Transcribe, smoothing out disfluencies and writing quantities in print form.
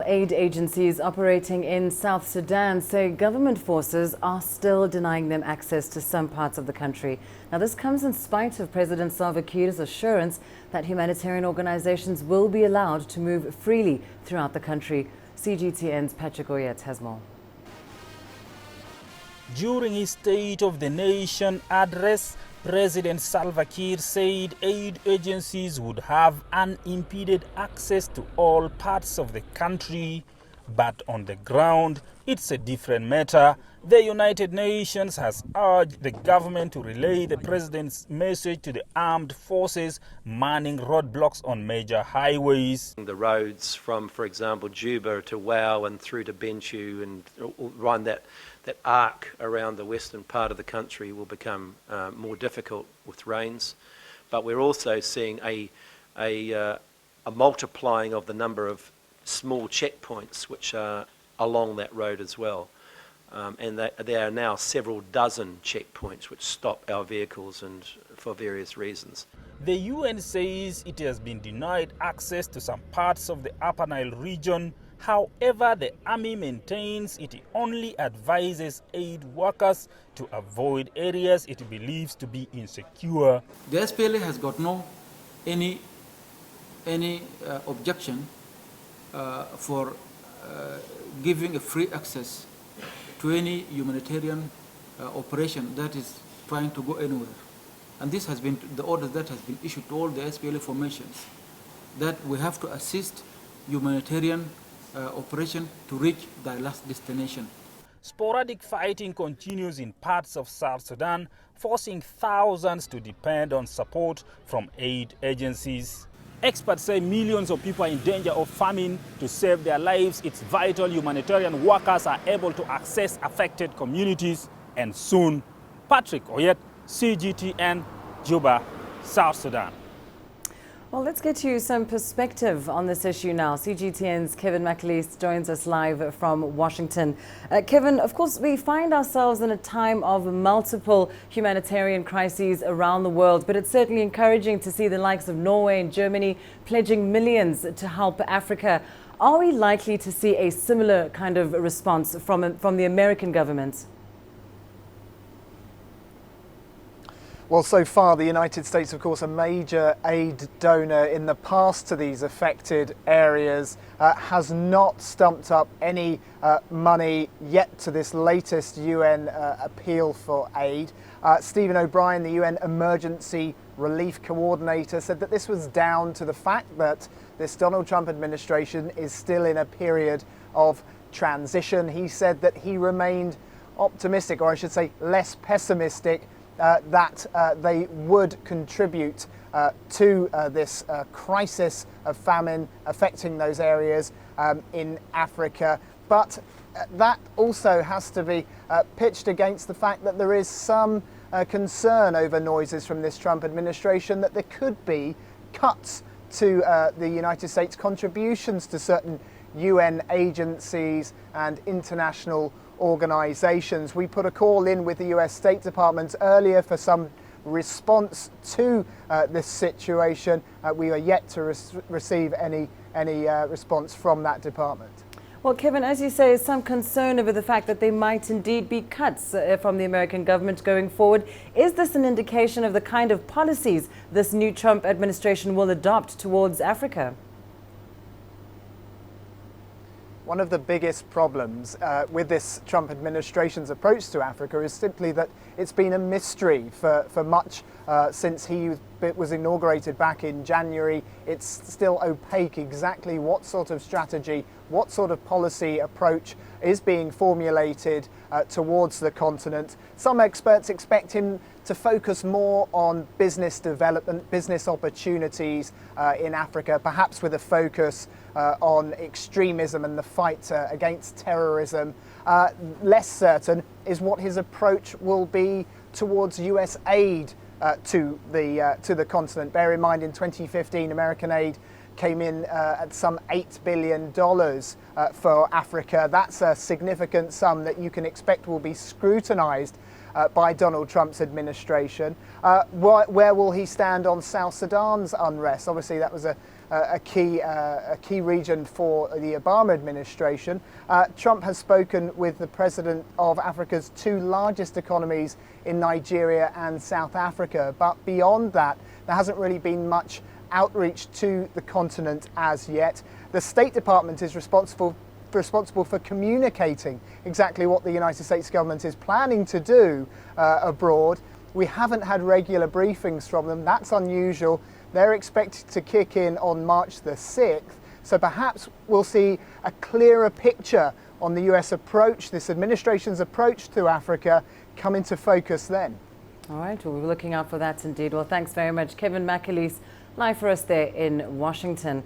aid agencies operating in South Sudan say government forces are still denying them access to some parts of the country. Now, this comes in spite of President Salva Kiir's assurance that humanitarian organizations will be allowed to move freely throughout the country. CGTN's Oyet has more. During his State of the Nation address, President Salva Kiir said aid agencies would have unimpeded access to all parts of the country. But on the ground, it's a different matter. The United Nations has urged the government to relay the president's message to the armed forces manning roadblocks on major highways. The roads from, for example, Juba to Wau and through to Bentiu and run that arc around the western part of the country will become more difficult with rains. But we're also seeing a multiplying of the number of small checkpoints which are along that road as well. And there are now several dozen checkpoints which stop our vehicles and for various reasons. The UN says it has been denied access to some parts of the Upper Nile region. However, the army maintains it only advises aid workers to avoid areas it believes to be insecure. The SPLA has got any objection for giving a free access to any humanitarian operation that is trying to go anywhere. And this has been the order that has been issued to all the SPLA formations, that we have to assist humanitarian operation to reach their last destination. Sporadic fighting continues in parts of South Sudan, forcing thousands to depend on support from aid agencies. Experts say millions of people are in danger of famine. To save their lives, it's vital humanitarian workers are able to access affected communities, and soon. Oyet, CGTN, Juba, South Sudan. Well, let's get you some perspective on this issue now. CGTN's Kevin McAleese joins us live from Washington. Kevin, of course, we find ourselves in a time of multiple humanitarian crises around the world, but it's certainly encouraging to see the likes of Norway and Germany pledging millions to help Africa. Are we likely to see a similar kind of response from the American government? Well, so far, the United States, of course, a major aid donor in the past to these affected areas, has not stumped up any money yet to this latest UN appeal for aid. Stephen O'Brien, the UN Emergency Relief Coordinator, said that this was down to the fact that this Donald Trump administration is still in a period of transition. He said that he remained optimistic, or I should say less pessimistic, that they would contribute to this crisis of famine affecting those areas in Africa. But that also has to be pitched against the fact that there is some concern over noises from this Trump administration that there could be cuts to the United States contributions to certain UN agencies and international organizations. We put a call in with the US State Department earlier for some response to this situation. We are yet to receive any response from that department. Well, Kevin, as you say, some concern over the fact that there might indeed be cuts from the American government going forward. Is this an indication of the kind of policies this new Trump administration will adopt towards Africa? One of the biggest problems with this Trump administration's approach to Africa is simply that it's been a mystery for much since he was inaugurated back in January. It's still opaque exactly what sort of strategy, what sort of policy approach is being formulated towards the continent. Some experts expect him to focus more on business development, business opportunities in Africa, perhaps with a focus on extremism and the fight against terrorism. Less certain is what his approach will be towards US aid to the continent. Bear in mind, in 2015, American aid came in at some $8 billion for Africa. That's a significant sum that you can expect will be scrutinized by Donald Trump's administration. Where will he stand on South Sudan's unrest? Obviously, that was a a key region for the Obama administration. Trump has spoken with the president of Africa's two largest economies in Nigeria and South Africa. But beyond that, there hasn't really been much outreach to the continent as yet. The State Department is responsible for communicating exactly what the United States government is planning to do abroad. We haven't had regular briefings from them. That's unusual. They're expected to kick in on March the 6th. So perhaps we'll see a clearer picture on the US approach, this administration's approach to Africa, come into focus then. All right, well, we're looking out for that indeed. Well, thanks very much, Kevin McAleese, live for us there in Washington.